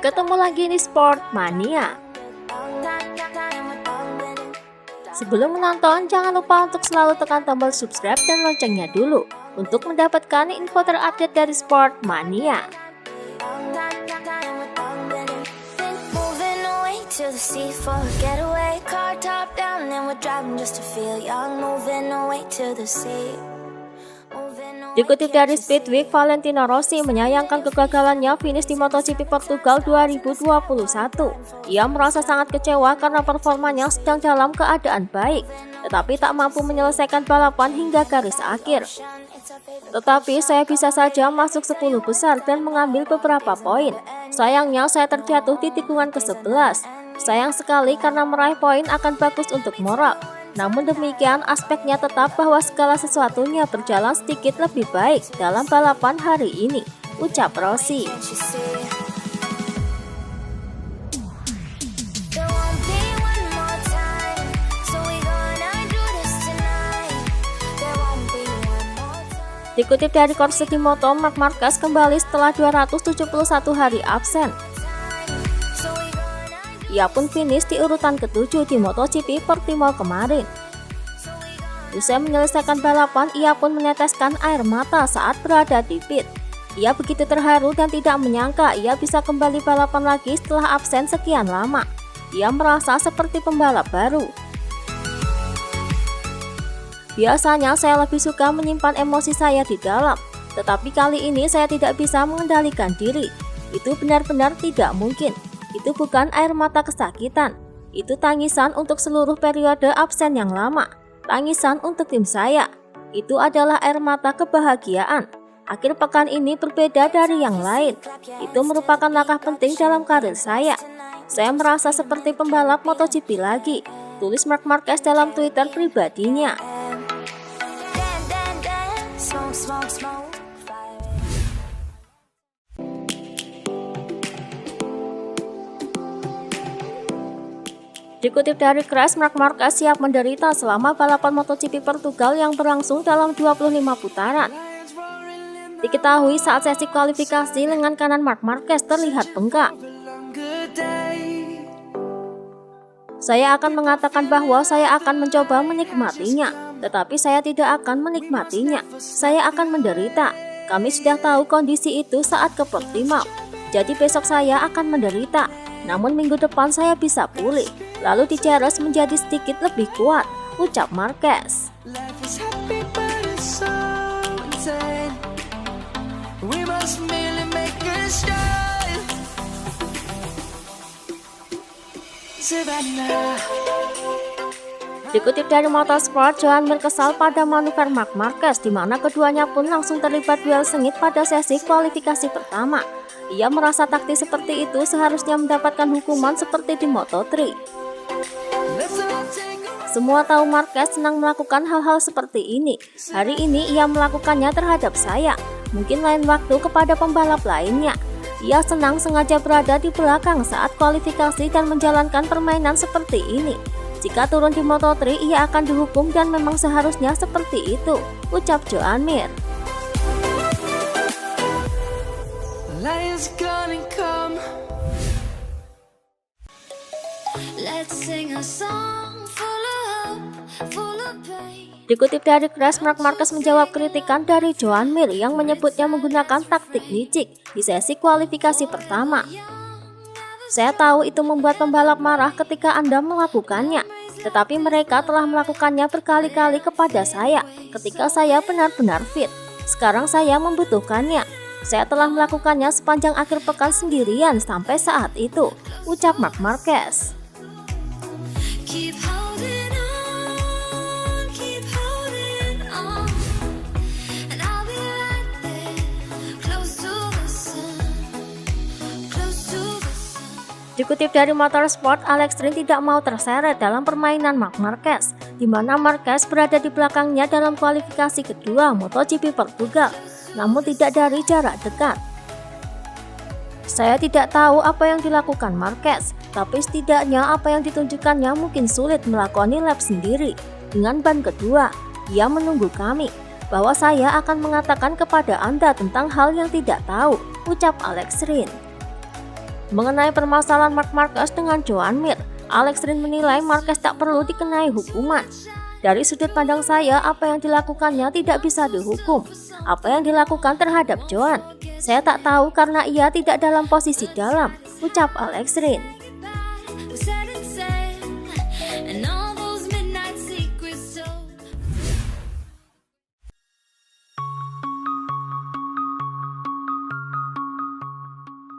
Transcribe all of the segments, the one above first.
Ketemu lagi di Sport Mania. Sebelum menonton, jangan lupa untuk selalu tekan tombol subscribe dan loncengnya dulu untuk mendapatkan info terupdate dari Sport Mania. Dikutip dari Speedweek, Valentino Rossi menyayangkan kegagalannya finish di MotoGP Portugal 2021. Ia merasa sangat kecewa karena performanya sedang dalam keadaan baik, tetapi tak mampu menyelesaikan balapan hingga garis akhir. Tetapi saya bisa saja masuk 10 besar dan mengambil beberapa poin. Sayangnya saya terjatuh di tikungan ke-11. Sayang sekali karena meraih poin akan bagus untuk moral. Namun demikian, aspeknya tetap bahwa segala sesuatunya berjalan sedikit lebih baik dalam balapan hari ini, ucap Rossi. Dikutip dari Corse Moto, Marc Marquez kembali setelah 271 hari absen. Ia pun finish di urutan ke-7 di MotoGP Portimao kemarin. Usai menyelesaikan balapan, ia pun meneteskan air mata saat berada di pit. Ia begitu terharu dan tidak menyangka ia bisa kembali balapan lagi setelah absen sekian lama. Ia merasa seperti pembalap baru. Biasanya saya lebih suka menyimpan emosi saya di dalam, tetapi kali ini saya tidak bisa mengendalikan diri. Itu benar-benar tidak mungkin. Itu bukan air mata kesakitan, itu tangisan untuk seluruh periode absen yang lama, tangisan untuk tim saya. Itu adalah air mata kebahagiaan. Akhir pekan ini berbeda dari yang lain. Itu merupakan langkah penting dalam karir saya. Saya merasa seperti pembalap MotoGP lagi, tulis Marc Marquez dalam Twitter pribadinya. Dikutip dari Crash, Marc Marquez siap menderita selama balapan MotoGP Portugal yang berlangsung dalam 25 putaran. Diketahui saat sesi kualifikasi lengan kanan Marc Marquez terlihat bengkak. Saya akan mengatakan bahwa saya akan mencoba menikmatinya, tetapi saya tidak akan menikmatinya. Saya akan menderita. Kami sudah tahu kondisi itu saat ke Portimao. Jadi besok saya akan menderita. Namun minggu depan saya bisa pulih, lalu di Jerez menjadi sedikit lebih kuat, ucap Marquez. Dikutip dari Motorsport, Joan Mir kesal pada manuver Marc Marquez, di mana keduanya pun langsung terlibat duel sengit pada sesi kualifikasi pertama. Ia merasa taktik seperti itu seharusnya mendapatkan hukuman seperti di Moto3. Semua tahu Marquez senang melakukan hal-hal seperti ini. Hari ini ia melakukannya terhadap saya. Mungkin lain waktu kepada pembalap lainnya. Ia senang sengaja berada di belakang saat kualifikasi dan menjalankan permainan seperti ini. Jika turun di Moto3, ia akan dihukum dan memang seharusnya seperti itu, ucap Joan Mir. Dikutip dari Crash, Marc Marquez menjawab kritikan dari Joan Mir yang menyebutnya menggunakan taktik licik di sesi kualifikasi pertama. Saya tahu itu membuat pembalap marah ketika Anda melakukannya, tetapi mereka telah melakukannya berkali-kali kepada saya ketika saya benar-benar fit. Sekarang saya membutuhkannya. Saya telah melakukannya sepanjang akhir pekan sendirian sampai saat itu, ucap Marc Marquez. Dikutip dari Motorsport, Alex Rins tidak mau terseret dalam permainan Marc Marquez, di mana Marquez berada di belakangnya dalam kualifikasi kedua MotoGP Portugal, namun tidak dari jarak dekat. Saya tidak tahu apa yang dilakukan Marquez, tapi setidaknya apa yang ditunjukkannya mungkin sulit melakoni lap sendiri. Dengan ban kedua, dia menunggu kami, bahwa saya akan mengatakan kepada Anda tentang hal yang tidak tahu, ucap Alex Rins. Mengenai permasalahan Marc Marquez dengan Joan Mir, Alex Rin menilai Marquez tak perlu dikenai hukuman. Dari sudut pandang saya, apa yang dilakukannya tidak bisa dihukum. Apa yang dilakukan terhadap Joan, saya tak tahu karena ia tidak dalam posisi dalam, ucap Alex Rin.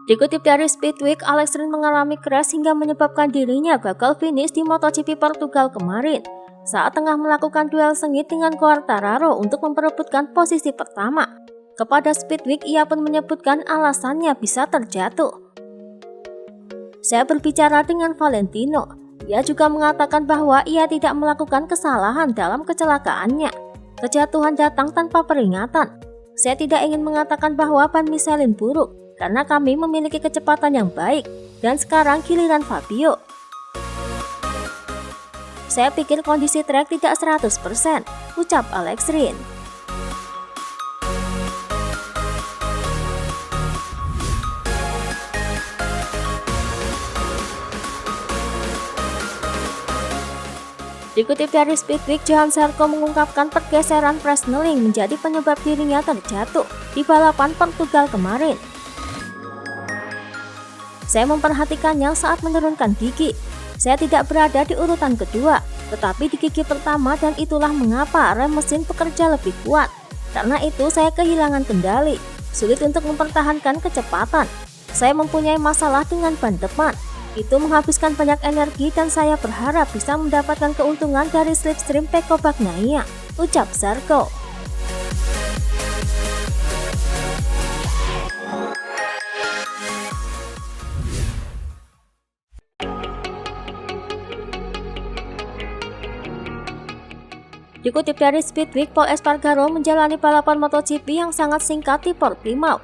Dikutip dari Speedweek, Alex Rin mengalami crash hingga menyebabkan dirinya gagal finish di MotoGP Portugal kemarin saat tengah melakukan duel sengit dengan Quartararo untuk memperebutkan posisi pertama. Kepada Speedweek, ia pun menyebutkan alasannya bisa terjatuh. Saya berbicara dengan Valentino. Ia juga mengatakan bahwa ia tidak melakukan kesalahan dalam kecelakaannya. Kejatuhan datang tanpa peringatan. Saya tidak ingin mengatakan bahwa ban Michelin buruk, karena kami memiliki kecepatan yang baik, dan sekarang giliran Fabio. Saya pikir kondisi trek tidak 100%, ucap Alex Rin. Dikutip dari Speedweek, Johan Zarco mengungkapkan pergeseran Fresnelling menjadi penyebab dirinya terjatuh di balapan Portugal kemarin. Saya memperhatikannya saat menurunkan gigi. Saya tidak berada di urutan kedua, tetapi di gigi pertama, dan itulah mengapa rem mesin bekerja lebih kuat. Karena itu saya kehilangan kendali, sulit untuk mempertahankan kecepatan. Saya mempunyai masalah dengan ban depan. Itu menghabiskan banyak energi dan saya berharap bisa mendapatkan keuntungan dari slipstream Pecco Bagnaia, ucap Zarco. Dikutip dari Speedweek, Pol Espargaro menjalani balapan MotoGP yang sangat singkat di Portimao.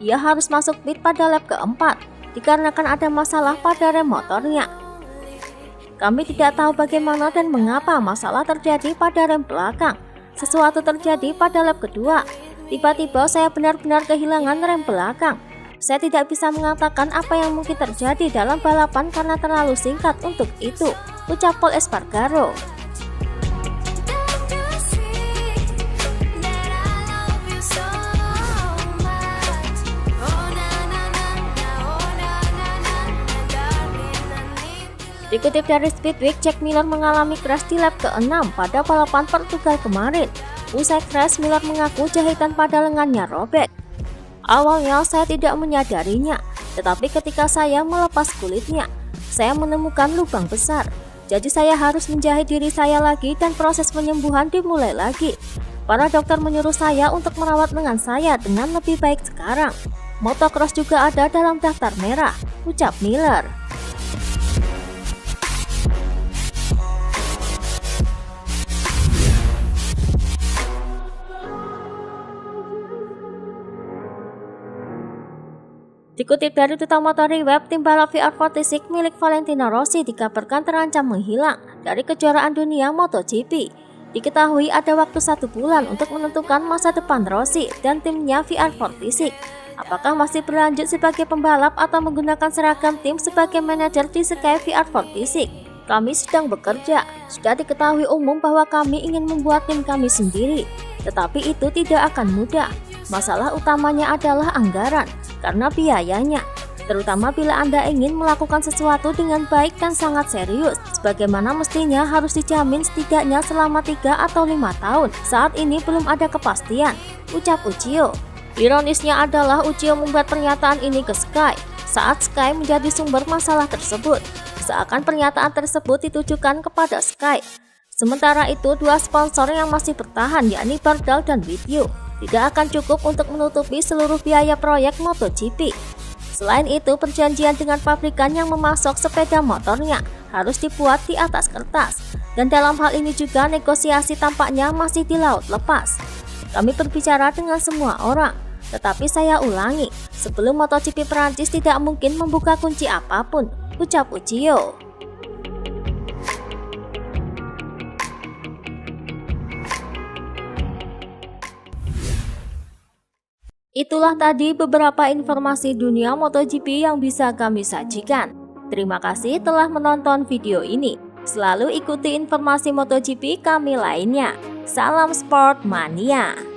Ia harus masuk pit pada lap keempat, dikarenakan ada masalah pada rem motornya. Kami tidak tahu bagaimana dan mengapa masalah terjadi pada rem belakang. Sesuatu terjadi pada lap kedua. Tiba-tiba saya benar-benar kehilangan rem belakang. Saya tidak bisa mengatakan apa yang mungkin terjadi dalam balapan karena terlalu singkat untuk itu, ucap Pol Espargaro. Dikutip dari Speedweek, Jack Miller mengalami crash di lap ke-6 pada balapan Portugal kemarin. Usai crash, Miller mengaku jahitan pada lengannya robek. Awalnya saya tidak menyadarinya, tetapi ketika saya melepas kulitnya, saya menemukan lubang besar. Jadi saya harus menjahit diri saya lagi dan proses penyembuhan dimulai lagi. Para dokter menyuruh saya untuk merawat lengan saya dengan lebih baik sekarang. Motocross juga ada dalam daftar merah, ucap Miller. Dikutip dari Duta Motori Web, tim balap VR46 milik Valentino Rossi dikabarkan terancam menghilang dari kejuaraan dunia MotoGP. Diketahui ada waktu 1 bulan untuk menentukan masa depan Rossi dan timnya VR46. Apakah masih berlanjut sebagai pembalap atau menggunakan seragam tim sebagai manajer di Sky VR46? Kami sedang bekerja. Sudah diketahui umum bahwa kami ingin membuat tim kami sendiri, tetapi itu tidak akan mudah. Masalah utamanya adalah anggaran, karena biayanya, terutama bila Anda ingin melakukan sesuatu dengan baik dan sangat serius, sebagaimana mestinya harus dijamin setidaknya selama 3 atau 5 tahun. Saat ini belum ada kepastian, ucap Uchiho. Ironisnya adalah Uchiho membuat pernyataan ini ke Sky, saat Sky menjadi sumber masalah tersebut. Seakan pernyataan tersebut ditujukan kepada Sky. Sementara itu, 2 sponsor yang masih bertahan, yakni Bardal dan Withyu, tidak akan cukup untuk menutupi seluruh biaya proyek MotoGP. Selain itu, perjanjian dengan pabrikan yang memasok sepeda motornya harus dibuat di atas kertas. Dan dalam hal ini juga negosiasi tampaknya masih di laut lepas. Kami berbicara dengan semua orang, tetapi saya ulangi, sebelum MotoGP Perancis tidak mungkin membuka kunci apapun, ucap Uchiho. Itulah tadi beberapa informasi dunia MotoGP yang bisa kami sajikan. Terima kasih telah menonton video ini. Selalu ikuti informasi MotoGP kami lainnya. Salam Sport Mania.